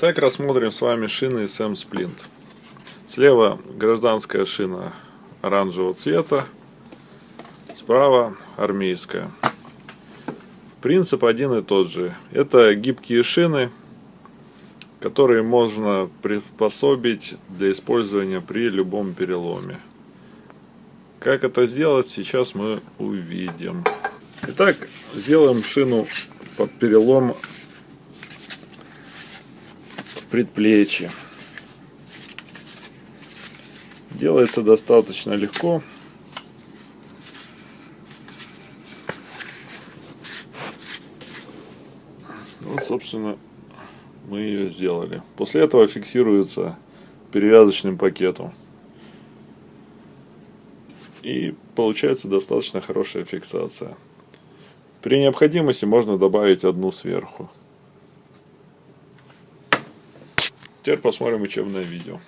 Итак, рассмотрим с вами шины сплинт. Слева гражданская шина оранжевого цвета, справа армейская. Принцип один и тот же. Это гибкие шины, которые можно приспособить для использования при любом переломе. Как это сделать, сейчас мы увидим. Итак, сделаем шину под перелом предплечья. Делается достаточно легко. Вот, собственно, мы ее сделали. После этого фиксируется перевязочным пакетом. И получается достаточно хорошая фиксация. При необходимости можно добавить одну сверху. Теперь посмотрим учебное видео.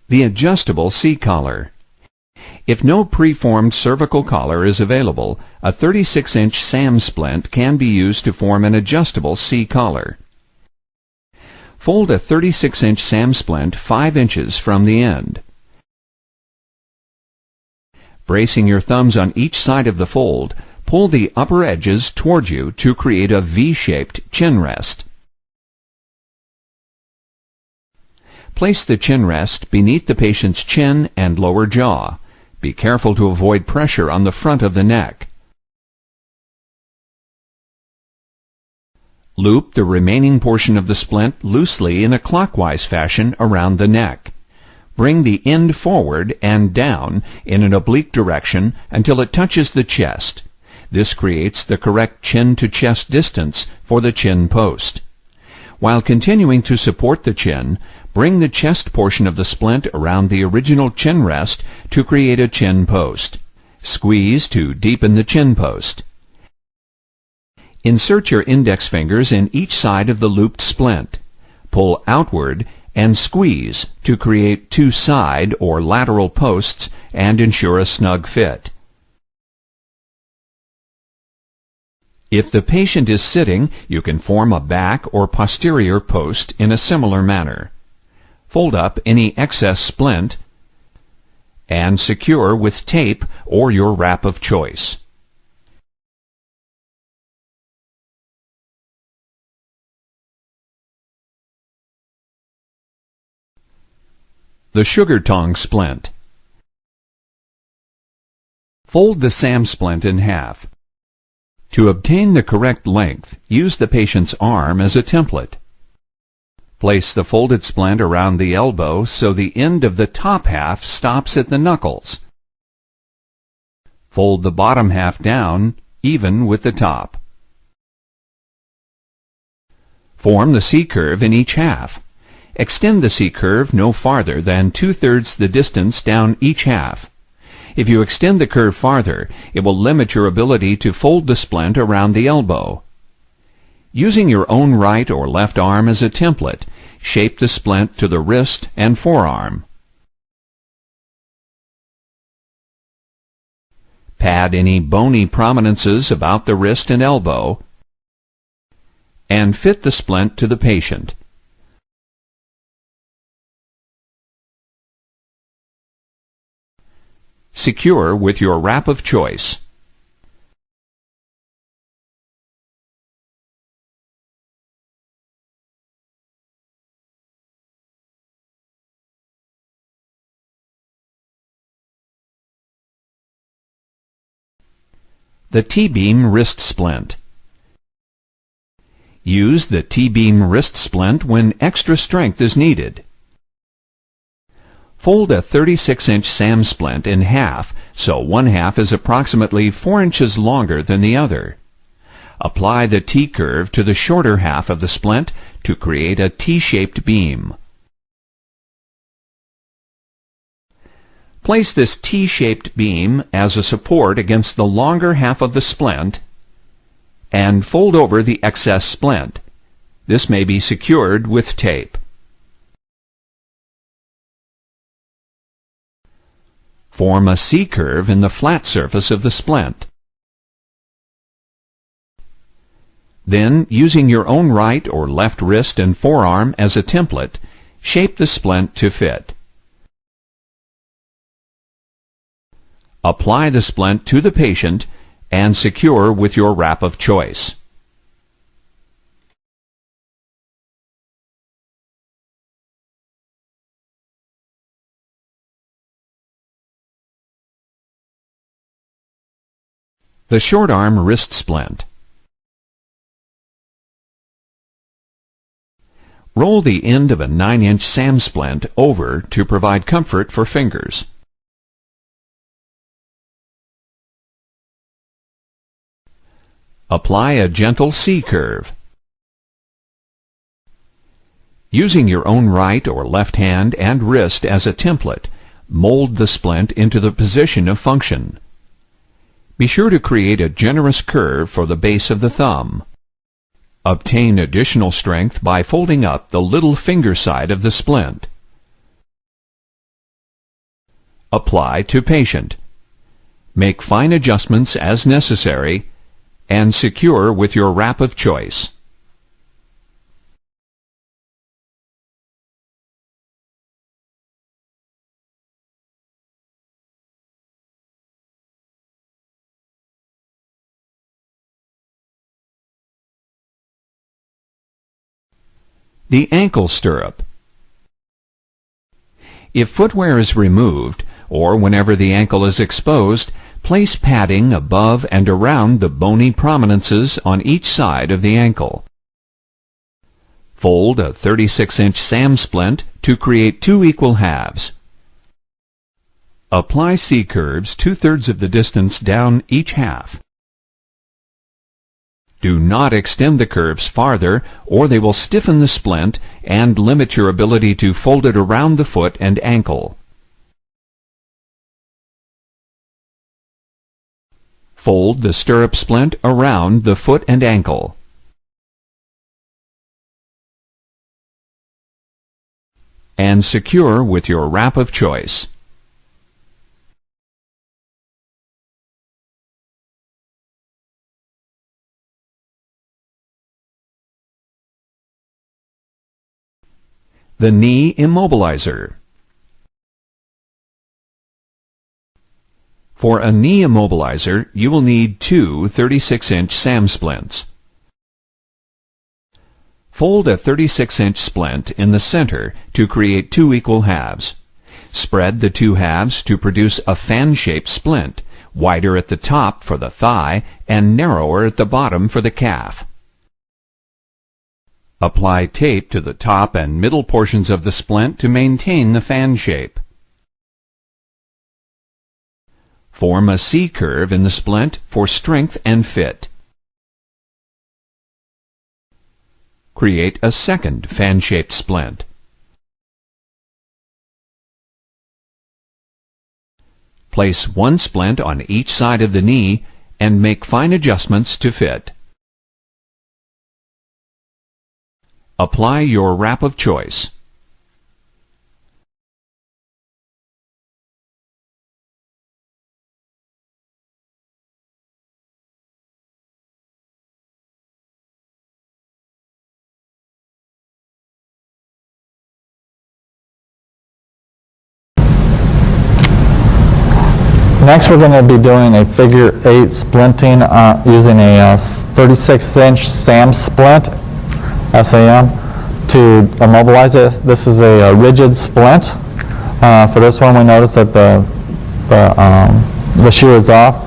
The adjustable C-collar. If no preformed cervical collar is available, a 36-inch SAM splint can be used to form an adjustable C-collar. Fold a 36-inch SAM splint 5 inches from the end. Bracing your thumbs on each side of the fold, pull the upper edges toward you to create a V-shaped chin rest. Place the chin rest beneath the patient's chin and lower jaw. Be careful to avoid pressure on the front of the neck. Loop the remaining portion of the splint loosely in a clockwise fashion around the neck. Bring the end forward and down in an oblique direction until it touches the chest. This creates the correct chin-to-chest distance for the chin post. While continuing to support the chin, bring the chest portion of the splint around the original chin rest to create a chin post. Squeeze to deepen the chin post. Insert your index fingers in each side of the looped splint. Pull outward and squeeze to create two side or lateral posts and ensure a snug fit. If the patient is sitting, you can form a back or posterior post in a similar manner. Fold up any excess splint and secure with tape or your wrap of choice. The sugar tong splint. Fold the SAM splint in half. To obtain the correct length, use the patient's arm as a template. Place the folded splint around the elbow so the end of the top half stops at the knuckles. Fold the bottom half down, even with the top. Form the C-curve in each half. Extend the C-curve no farther than 2/3 the distance down each half. If you extend the curve farther, it will limit your ability to fold the splint around the elbow. Using your own right or left arm as a template, shape the splint to the wrist and forearm. Pad any bony prominences about the wrist and elbow, and fit the splint to the patient. Secure with your wrap of choice. The T-beam wrist splint. Use the T-beam wrist splint when extra strength is needed. Fold a 36-inch SAM splint in half so one half is approximately 4 inches longer than the other. Apply the T-curve to the shorter half of the splint to create a T-shaped beam. Place this T-shaped beam as a support against the longer half of the splint and fold over the excess splint. This may be secured with tape. Form a C-curve in the flat surface of the splint. Then, using your own right or left wrist and forearm as a template, shape the splint to fit. Apply the splint to the patient and secure with your wrap of choice. The short arm wrist splint. Roll the end of a 9-inch SAM splint over to provide comfort for fingers. Apply a gentle C-curve. Using your own right or left hand and wrist as a template, mold the splint into the position of function. Be sure to create a generous curve for the base of the thumb. Obtain additional strength by folding up the little finger side of the splint. Apply to patient. Make fine adjustments as necessary and secure with your wrap of choice. The ankle stirrup. If footwear is removed, or whenever the ankle is exposed, place padding above and around the bony prominences on each side of the ankle. Fold a 36-inch SAM splint to create 2 equal halves. Apply C-curves 2/3 of the distance down each half. Do not extend the curves farther, or they will stiffen the splint and limit your ability to fold it around the foot and ankle. Fold the stirrup splint around the foot and ankle. And secure with your wrap of choice. The knee immobilizer. For a knee immobilizer, you will need 2 36-inch SAM splints. Fold a 36-inch splint in the center to create 2 equal halves. Spread the 2 halves to produce a fan-shaped splint, wider at the top for the thigh and narrower at the bottom for the calf. Apply tape to the top and middle portions of the splint to maintain the fan shape. Form a C-curve in the splint for strength and fit. Create a second fan-shaped splint. Place 1 splint on each side of the knee and make fine adjustments to fit. Apply your wrap of choice. Next, we're going to be doing a figure 8 splinting using a 36-inch SAM splint, SAM, to immobilize it. This is a rigid splint. For this one, we notice that the shoe is off.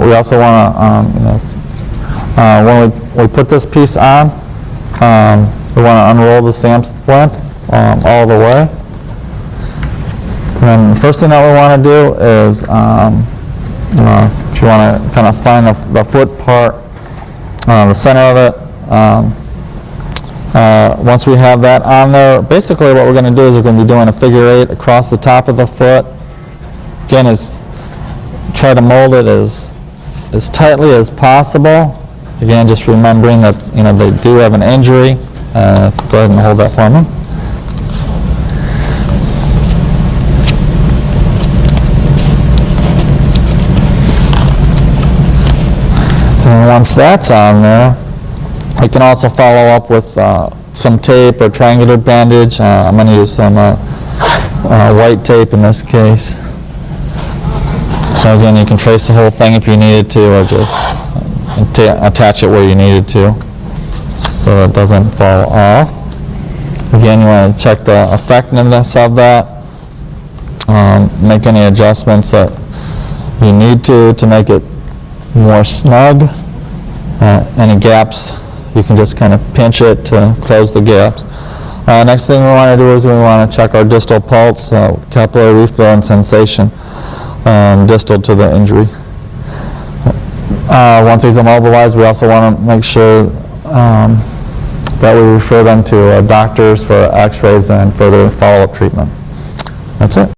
We also want to, when we put this piece on, we want to unroll the SAM splint all the way. And the first thing that we want to do is, if you want to kind of find the foot part, the center of it. Once we have that on there, basically what we're going to do is we're going to be doing a figure 8 across the top of the foot. Again, is try to mold it as tightly as possible. Again, just remembering that they do have an injury. Go ahead and hold that for me. And once that's on there, We can also follow up with some tape or triangular bandage. I'm going to use some white tape in this case. So again, you can trace the whole thing if you needed to, or just attach it where you needed to so it doesn't fall off. Again, you want to check the effectiveness of that. Make any adjustments that you need to make it more snug. Any gaps, you can just kind of pinch it to close the gaps. Next thing we want to do is we want to check our distal pulse, capillary reflow and sensation distal to the injury. Once he's immobilized, we also want to make sure that we refer them to doctors for x-rays and further follow-up treatment. That's it.